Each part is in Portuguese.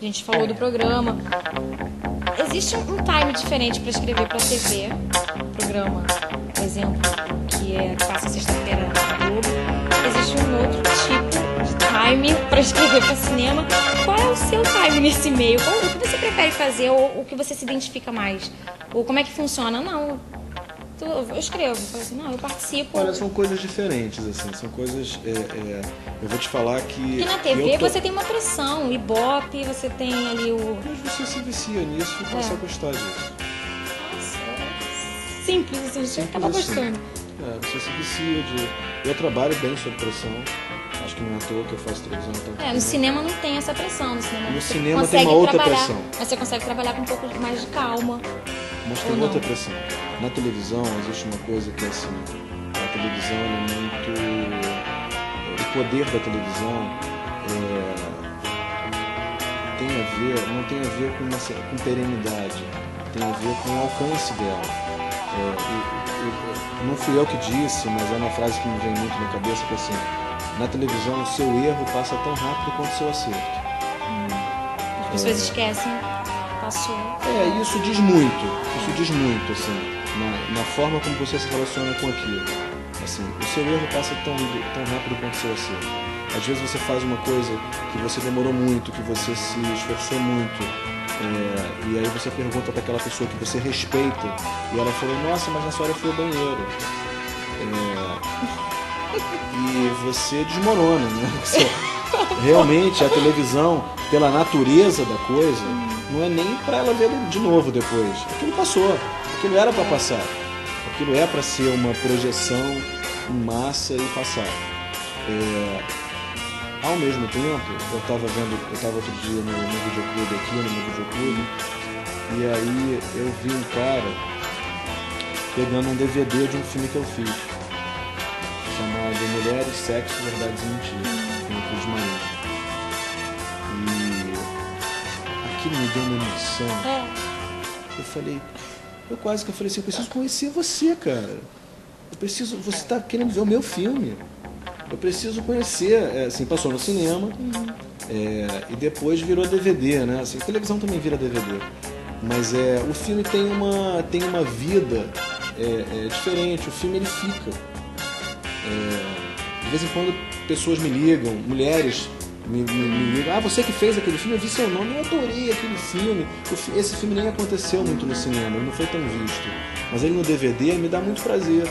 A gente falou do programa. Existe um time diferente para escrever para TV. Programa, por exemplo, que passa sexta-feira na Globo. Existe um outro tipo de time para escrever para cinema. Qual é o seu time nesse meio? O que você prefere fazer ou o que você se identifica mais? Ou como é que funciona? Não, eu escrevo. Não, eu participo. Olha, são coisas diferentes, assim. São coisas... eu vou te falar que... Porque na TV você tem uma pressão, Ibope, você tem ali o... Mas você se vicia nisso e passa a gostar disso. Nossa, simples, assim, você acaba gostando. Você se vicia de... Eu trabalho bem sob pressão. Acho que não é à toa que eu faço televisão. Então no cinema não tem essa pressão. No cinema tem uma outra pressão. Mas você consegue trabalhar com um pouco mais de calma. Mas tem outra pressão. Na televisão existe uma coisa que é assim, a televisão é muito... O poder da televisão não tem a ver com perenidade, tem a ver com o alcance dela. Não fui eu que disse, mas é uma frase que me vem muito na cabeça, que é assim, na televisão o seu erro passa tão rápido quanto o seu acerto. As pessoas esquecem, passou. Isso diz muito, assim, na forma como você se relaciona com aquilo. Assim, o seu erro passa tão rápido quanto o seu acerto. Às vezes você faz uma coisa que você demorou muito, que você se esforçou muito, e aí você pergunta para aquela pessoa que você respeita, e ela falou, nossa, mas nessa hora eu fui ao banheiro. E você desmorona, né? Realmente a televisão, pela natureza da coisa, não é nem para ela ver de novo depois. Aquilo passou, aquilo era para passar, aquilo é para ser uma projeção em massa e passar. Ao mesmo tempo, eu estava outro dia no videoclube aqui, no meu videoclube, e aí eu vi um cara pegando um DVD de um filme que eu fiz, chamado Mulheres, Sexo, Verdades e Mentiras, filme Cruz Marinho. E aquilo me deu uma emoção. Eu quase que falei assim, eu preciso conhecer você, cara. Você tá querendo ver o meu filme. Eu preciso conhecer, assim, passou no cinema, e depois virou DVD, né? Assim, a televisão também vira DVD. Mas o filme tem uma vida diferente, o filme ele fica. De vez em quando pessoas me ligam, mulheres me ligam, você que fez aquele filme, eu vi seu nome, eu adorei aquele filme. Esse filme nem aconteceu muito no cinema, ele não foi tão visto. Mas ele no DVD me dá muito prazer.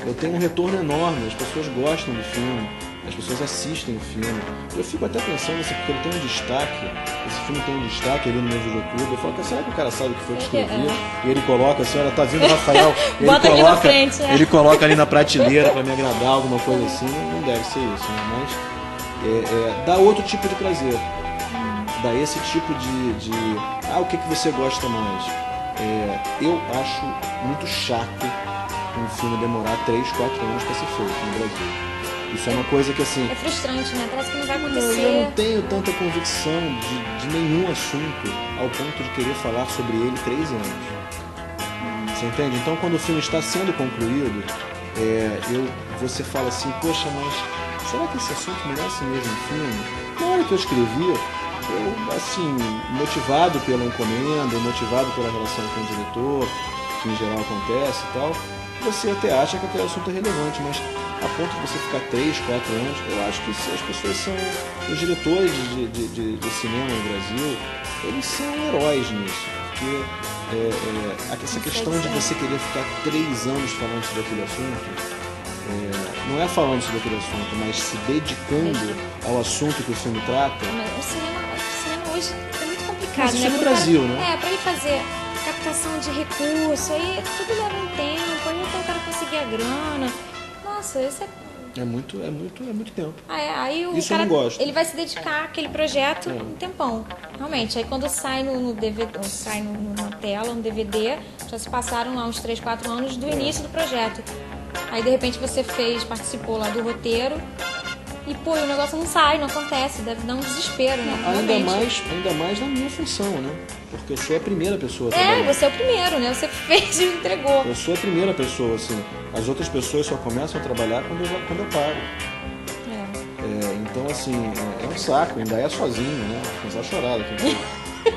Eu tenho um retorno enorme, as pessoas gostam do filme, as pessoas assistem o filme. Eu fico até pensando assim, porque ele tem um destaque, esse filme tem um destaque ali no meu videoclube. Eu falo, será que o cara sabe o que foi que escrevi? E ele coloca assim, olha, tá vindo o Rafael, ele coloca ali na prateleira pra me agradar, alguma coisa assim. Não deve ser isso, né? Mas dá outro tipo de prazer. Dá esse tipo de o que você gosta mais? Eu acho muito chato um filme demorar 3, 4 anos para ser feito no Brasil. Isso é uma coisa que assim... É frustrante, né? Parece que não vai acontecer. Eu não tenho tanta convicção de nenhum assunto ao ponto de querer falar sobre ele 3 anos. Você entende? Então quando o filme está sendo concluído, você fala assim, poxa, mas será que esse assunto merece mesmo um filme? Na hora que eu escrevi, eu, assim, motivado pela encomenda, motivado pela relação com o diretor, que em geral acontece e tal, você até acha que aquele assunto é relevante, mas a ponto de você ficar 3, 4 anos, eu acho que as pessoas são, os diretores de cinema no Brasil, eles são heróis nisso, porque essa questão de você querer ficar 3 anos falando sobre aquele assunto, não é falando sobre aquele assunto, mas se dedicando ao assunto que o filme trata. O cinema hoje é muito complicado, mas isso né? no Brasil, né? Pra ele fazer captação de recurso, aí tudo leva um tempo, aí até o cara conseguir a grana. Nossa, isso é muito tempo. Aí o isso cara, eu não gosto. ele vai se dedicar àquele projeto um tempão. Realmente, aí quando sai no DVD, ou sai na tela, no DVD, já se passaram lá uns 3, 4 anos do início do projeto. Aí de repente você participou lá do roteiro e o negócio não sai, não acontece, deve dar um desespero, né? Ainda mais na minha função, né? Porque eu sou a primeira pessoa a trabalhar. Você é o primeiro, né? Você fez e entregou. Eu sou a primeira pessoa, assim. As outras pessoas só começam a trabalhar quando eu paro. Então, assim, é um saco, ainda é sozinho, né? Começar a chorar daqui a pouco.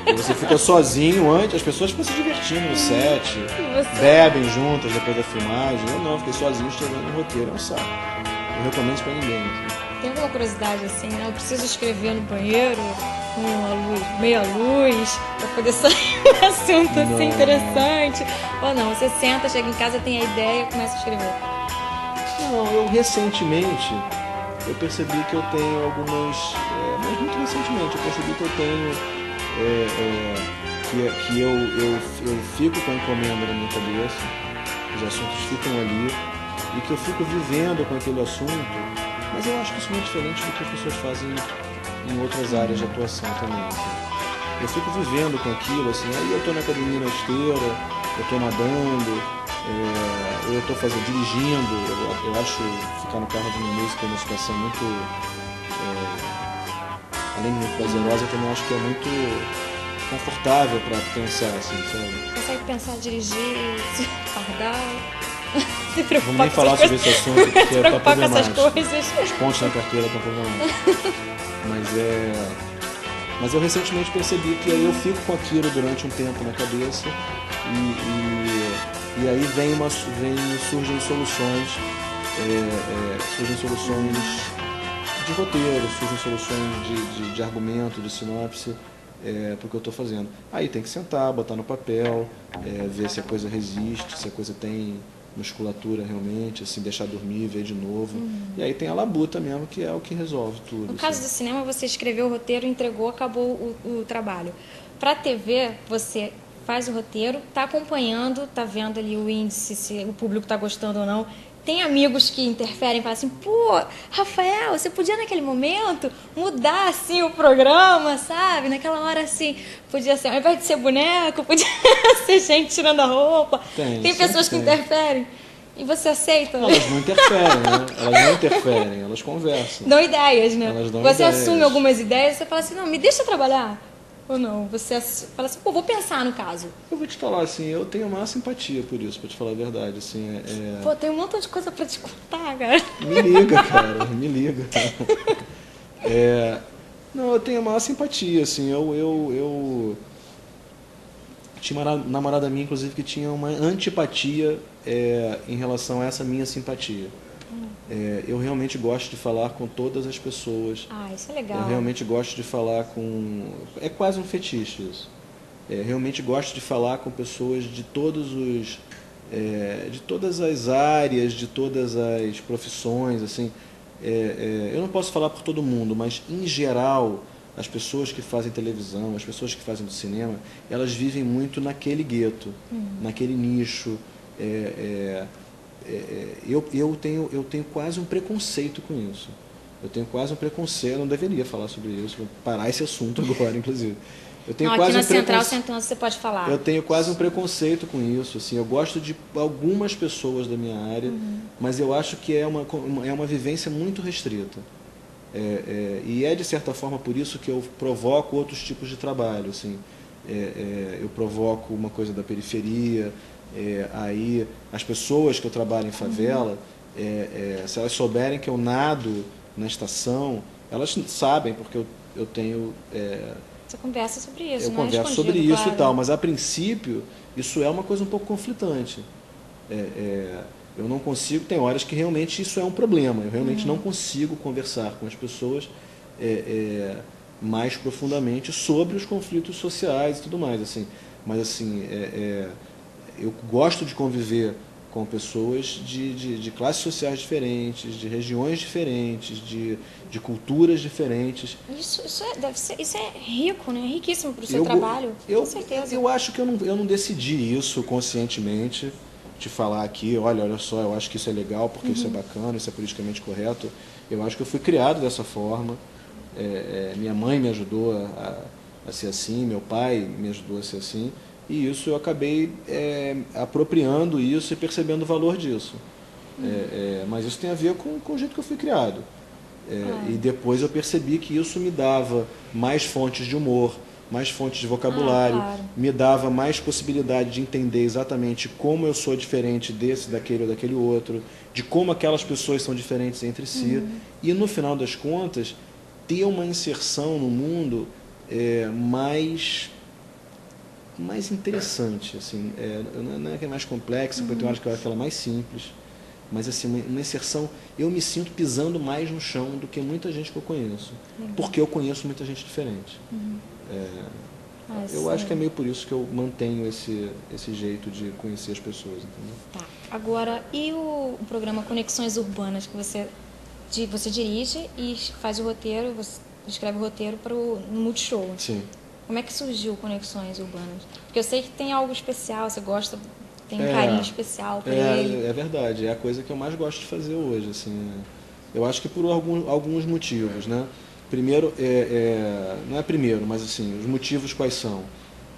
E você fica sozinho antes, as pessoas ficam se divertindo no set, bebem juntas depois da filmagem. Eu não, fiquei sozinho escrevendo um roteiro, é um saco. Não recomendo isso pra ninguém. Assim. Tem alguma curiosidade assim, né? Eu preciso escrever no banheiro, com a luz, meia luz, pra poder sair um assunto assim interessante. Ou não, você senta, chega em casa, tem a ideia e começa a escrever. Não, eu recentemente, eu percebi que eu tenho algumas, mas muito recentemente, eu percebi que eu tenho, que eu fico com a encomenda na minha cabeça, os assuntos ficam ali, e que eu fico vivendo com aquele assunto, mas eu acho que isso não é diferente do que as pessoas fazem em outras áreas de atuação também. Assim. Eu fico vivendo com aquilo, assim, aí eu estou na academia na esteira, eu estou nadando, eu estou dirigindo, eu acho ficar no carro de uma música uma situação muito, além de muito prazerosa, eu também acho que é muito confortável para pensar, assim, sabe? Consegue pensar, dirigir, se fardar, se preocupar Vamos nem falar sobre esse assunto, porque tá problemático. Com essas coisas. Os pontos na carteira estão problemáticos. Mas eu recentemente percebi que aí eu fico com aquilo durante um tempo na cabeça e aí surgem soluções de roteiro, surgem soluções de argumento, de sinopse para o que eu estou fazendo. Aí tem que sentar, botar no papel, ver se a coisa resiste, se a coisa tem musculatura realmente, assim, deixar dormir, ver de novo. E aí tem a labuta mesmo, que é o que resolve tudo. No caso do cinema, você escreveu o roteiro, entregou, acabou o trabalho. Para a TV, você faz o roteiro, está acompanhando, está vendo ali o índice, se o público está gostando ou não. Tem amigos que interferem e falam assim, pô, Rafael, você podia naquele momento mudar assim o programa, sabe? Naquela hora assim, podia ser, ao invés de ser boneco, podia ser gente tirando a roupa. Tem pessoas que interferem. E você aceita? Elas não interferem, né? Elas não interferem, elas conversam. Dão ideias, né? Elas dão você ideias. assume algumas ideias e você fala assim, não, me deixa trabalhar. Ou não? Você fala assim, pô, vou pensar no caso. Eu vou te falar assim, eu tenho a maior simpatia por isso, pra te falar a verdade. Assim, Pô, tem um montão de coisa pra te contar, cara. Me liga, cara, me liga. Não, eu tenho a maior simpatia, assim, eu tinha uma namorada minha, inclusive, que tinha uma antipatia em relação a essa minha simpatia. Eu realmente gosto de falar com todas as pessoas. Ah, isso é legal. Eu realmente gosto de falar com... É quase um fetiche isso. Realmente gosto de falar com pessoas de todos os... de todas as áreas, de todas as profissões, assim. Eu não posso falar por todo mundo, mas em geral, as pessoas que fazem televisão, as pessoas que fazem do cinema, elas vivem muito naquele gueto, naquele nicho. Eu tenho quase um preconceito com isso. Eu tenho quase um preconceito, eu não deveria falar sobre isso, vou parar esse assunto agora, inclusive. Eu tenho não, quase aqui na Central Sentão você pode falar. Eu tenho quase um preconceito com isso. Assim, eu gosto de algumas pessoas da minha área, mas eu acho que é uma vivência muito restrita. E de certa forma, por isso que eu provoco outros tipos de trabalho. Assim. Eu provoco uma coisa da periferia, aí as pessoas que eu trabalho em favela, se elas souberem que eu nado na estação, elas sabem, porque eu tenho... Você conversa sobre isso, eu não converso sobre isso, claro. E tal, mas a princípio isso é uma coisa um pouco conflitante. Eu não consigo, tem horas que realmente isso é um problema, eu realmente não consigo conversar com as pessoas mais profundamente sobre os conflitos sociais e tudo mais, assim. Mas assim, eu gosto de conviver com pessoas de classes sociais diferentes, de regiões diferentes, de culturas diferentes. Isso é rico, né? Riquíssimo para o seu trabalho, com certeza. Eu acho que eu não decidi isso conscientemente, de falar aqui, olha só, eu acho que isso é legal, porque isso é bacana, isso é politicamente correto. Eu acho que eu fui criado dessa forma. Minha mãe me ajudou a ser assim, meu pai me ajudou a ser assim. E isso eu acabei apropriando isso e percebendo o valor disso. Mas isso tem a ver com o jeito que eu fui criado. E depois eu percebi que isso me dava mais fontes de humor, mais fontes de vocabulário, claro. Me dava mais possibilidade de entender exatamente como eu sou diferente desse, daquele ou daquele outro, de como aquelas pessoas são diferentes entre si. E no final das contas, ter uma inserção no mundo mais interessante, assim, não é que é mais complexa, porque tem horas que eu acho que ela é mais simples, mas assim, uma inserção, eu me sinto pisando mais no chão do que muita gente que eu conheço, porque eu conheço muita gente diferente. Eu acho que é meio por isso que eu mantenho esse jeito de conhecer as pessoas, entendeu? Tá. Agora, e o programa Conexões Urbanas, que você dirige e faz o roteiro, você escreve o roteiro no Multishow? Sim. Como é que surgiu Conexões Urbanas? Porque eu sei que tem algo especial, você gosta, tem um carinho especial por ele. É verdade, é a coisa que eu mais gosto de fazer hoje, assim. Eu acho que por alguns motivos, né? Primeiro, não é primeiro, mas assim, os motivos quais são?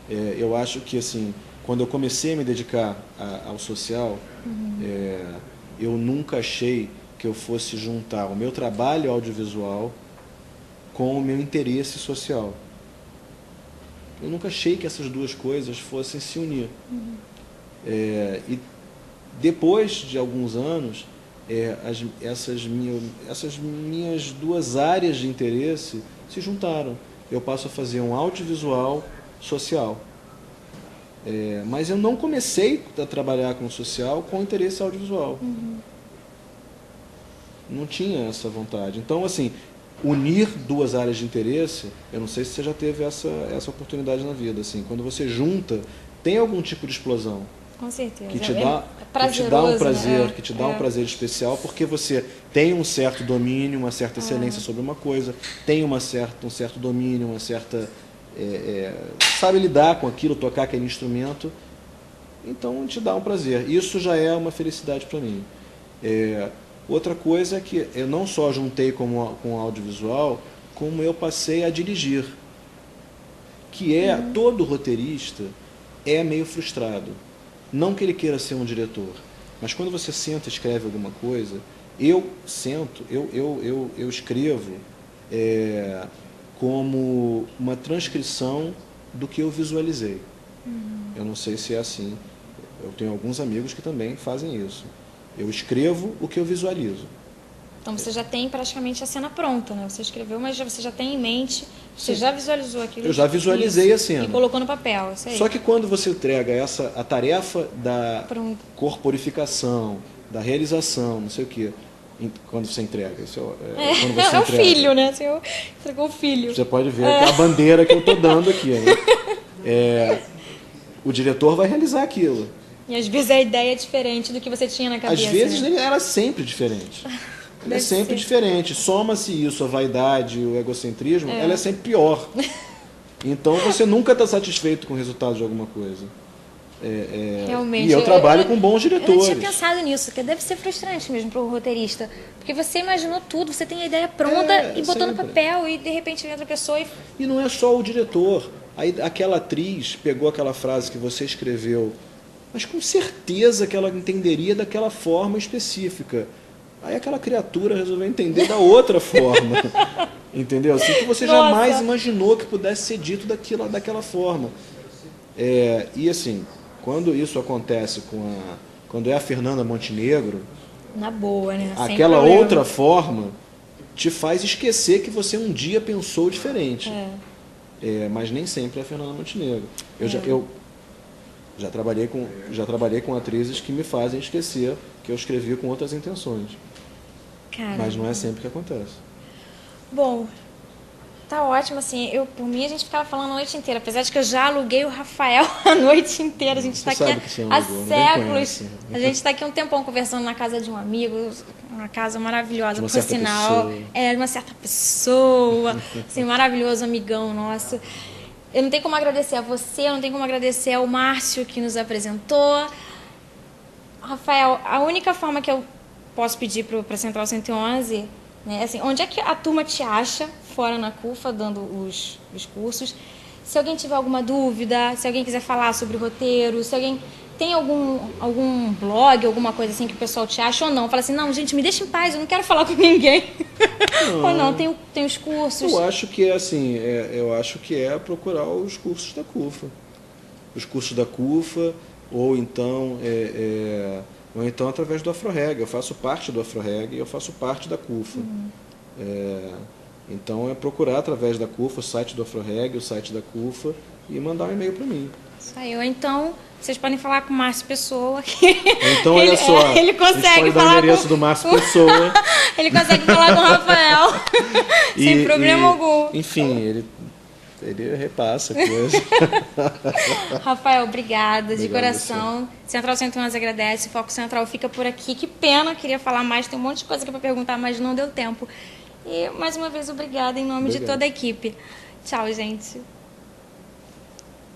Eu acho que, assim, quando eu comecei a me dedicar ao social, eu nunca achei que eu fosse juntar o meu trabalho audiovisual com o meu interesse social. Eu nunca achei que essas duas coisas fossem se unir. E depois de alguns anos, essas minhas duas áreas de interesse se juntaram. Eu passo a fazer um audiovisual social. Mas eu não comecei a trabalhar com social com interesse audiovisual. Não tinha essa vontade. Então, assim, unir duas áreas de interesse, eu não sei se você já teve essa oportunidade na vida. Assim, quando você junta, tem algum tipo de explosão. Com certeza. Que te dá um prazer, né? Que te dá um prazer especial, porque você tem um certo domínio, uma certa excelência sobre uma coisa, tem um certo domínio, uma certa... sabe lidar com aquilo, tocar aquele instrumento, então te dá um prazer. Isso já é uma felicidade para mim. Outra coisa é que eu não só juntei com o audiovisual, como eu passei a dirigir. Que todo roteirista é meio frustrado. Não que ele queira ser um diretor, mas quando você senta e escreve alguma coisa, eu escrevo como uma transcrição do que eu visualizei. Eu não sei se é assim. Eu tenho alguns amigos que também fazem isso. Eu escrevo o que eu visualizo. Então você já tem praticamente a cena pronta, né? Você escreveu, mas você já tem em mente, você já visualizou aquilo. Eu já visualizei a cena. E colocou no papel, isso aí. Só que quando você entrega a tarefa da corporificação, da realização, não sei o quê, quando você entrega, isso quando você é o entrega, filho, né? Você entregou o filho. Você pode ver a bandeira que eu estou dando aqui, né? O diretor vai realizar aquilo. E às vezes a ideia é diferente do que você tinha na cabeça. Às vezes, né? Ela é sempre diferente. Ela é sempre diferente. Soma-se isso, a vaidade, o egocentrismo, ela é sempre pior. Então você nunca está satisfeito com o resultado de alguma coisa. Realmente. E eu trabalho com bons diretores. Eu não tinha pensado nisso, que deve ser frustrante mesmo para o roteirista. Porque você imaginou tudo, você tem a ideia pronta e botou no papel e de repente vem outra pessoa E não é só o diretor. Aí aquela atriz pegou aquela frase que você escreveu, mas com certeza que ela entenderia daquela forma específica. Aí aquela criatura resolveu entender da outra forma. Entendeu? Assim que você jamais imaginou que pudesse ser dito daquela forma. E assim, quando isso acontece quando é a Fernanda Montenegro, na boa, né? Aquela outra forma te faz esquecer que você um dia pensou diferente. Mas nem sempre é a Fernanda Montenegro. Eu já trabalhei com atrizes que me fazem esquecer que eu escrevi com outras intenções. Caramba. Mas não é sempre que acontece. Bom, tá ótimo, assim, por mim a gente ficava falando a noite inteira, apesar de que eu já aluguei o Rafael a noite inteira, a gente está aqui há séculos, a gente está aqui há um tempão conversando na casa de um amigo, uma casa maravilhosa, por sinal, uma certa pessoa, assim, maravilhoso, amigão nosso. Eu não tenho como agradecer a você, eu não tenho como agradecer ao Márcio que nos apresentou. Rafael, a única forma que eu posso pedir para a Central 111, né, assim, onde é que a turma te acha, fora na CUFA, dando os cursos? Se alguém tiver alguma dúvida, se alguém quiser falar sobre o roteiro, se alguém tem algum blog, alguma coisa assim que o pessoal te acha ou não, fala assim, não, gente, me deixa em paz, eu não quero falar com ninguém. Ou não, tem os cursos? Eu acho que assim, eu acho que é procurar os cursos da CUFA. Os cursos da CUFA, ou então através do AfroReg. Eu faço parte do AfroReg e eu faço parte da CUFA. Então é procurar através da CUFA, o site do AfroReg, o site da CUFA, e mandar um e-mail para mim. Isso aí. Ou então, vocês podem falar com o Márcio Pessoa. Então, olha só, ele consegue falar o endereço do Márcio Pessoa. Ele consegue falar com o Rafael sem problema algum. Enfim, ele repassa a coisa. Rafael, obrigada, de Obrigado coração. Central 111 agradece, Foco Central fica por aqui. Que pena, queria falar mais, tem um monte de coisa aqui para perguntar, mas não deu tempo. E, mais uma vez, obrigada em nome de toda a equipe. Tchau, gente.